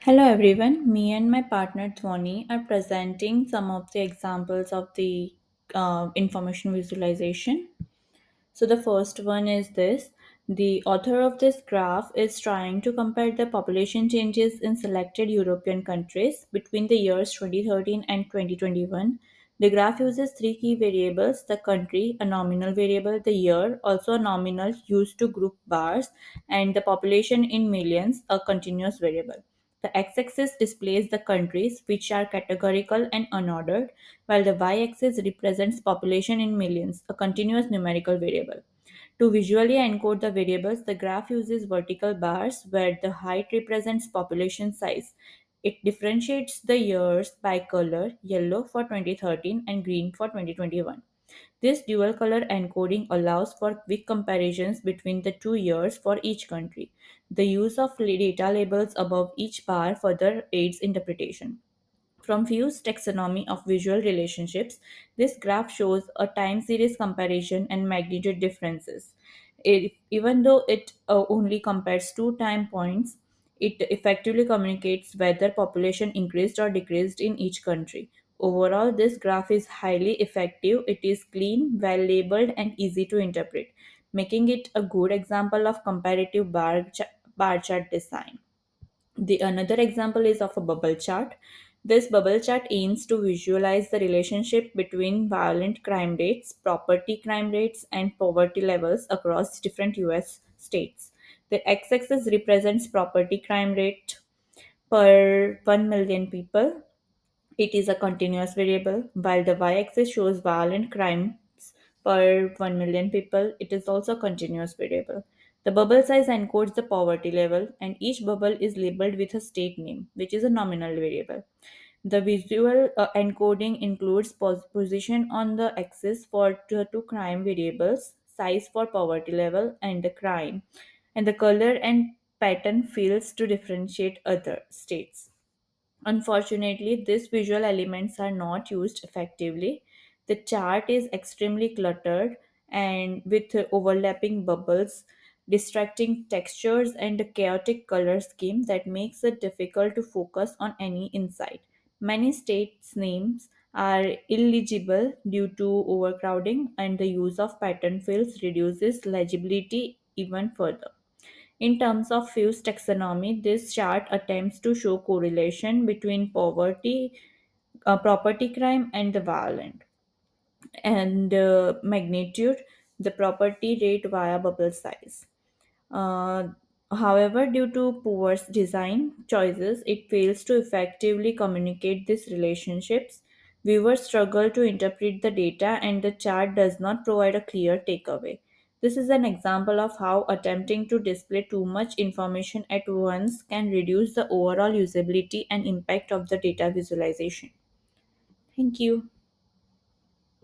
Hello everyone, me and my partner Dhwani are presenting some of the examples of the information visualization. So the first one is this. The author of this graph is trying to compare the population changes in selected European countries between the years 2013 and 2021. The graph uses three key variables: the country, a nominal variable; the year, also a nominal used to group bars; and the population in millions, a continuous variable. The x-axis displays the countries, which are categorical and unordered, while the y-axis represents population in millions, a continuous numerical variable. To visually encode the variables, the graph uses vertical bars where the height represents population size. It differentiates the years by color, yellow for 2013 and green for 2021. This dual color encoding allows for quick comparisons between the 2 years for each country. The use of data labels above each bar further aids interpretation. From Few's taxonomy of visual relationships, this graph shows a time series comparison and magnitude differences. Even though it only compares two time points, it effectively communicates whether population increased or decreased in each country. Overall, this graph is highly effective. It is clean, well labeled, and easy to interpret, making it a good example of comparative bar chart design. The another example is of a bubble chart. This bubble chart aims to visualize the relationship between violent crime rates, property crime rates, and poverty levels across different US states. The x-axis represents property crime rate per 1 million people. It is a continuous variable, while the y-axis shows violent crimes per 1 million people. It is also a continuous variable. The bubble size encodes the poverty level, and each bubble is labeled with a state name, which is a nominal variable. The visual encoding includes position on the axis for the two crime variables, size for poverty level, and the crime, and the color and pattern fields to differentiate other states. Unfortunately, these visual elements are not used effectively. The chart is extremely cluttered and with overlapping bubbles, distracting textures, and a chaotic color scheme that makes it difficult to focus on any insight. Many states' names are illegible due to overcrowding, and the use of pattern fields reduces legibility even further. In terms of Few's taxonomy, this chart attempts to show correlation between property crime, and the violent, and magnitude, the property rate via bubble size. Uh, However, due to poor design choices, it fails to effectively communicate these relationships. Viewers struggle to interpret the data, and the chart does not provide a clear takeaway. This is an example of how attempting to display too much information at once can reduce the overall usability and impact of the data visualization. Thank you.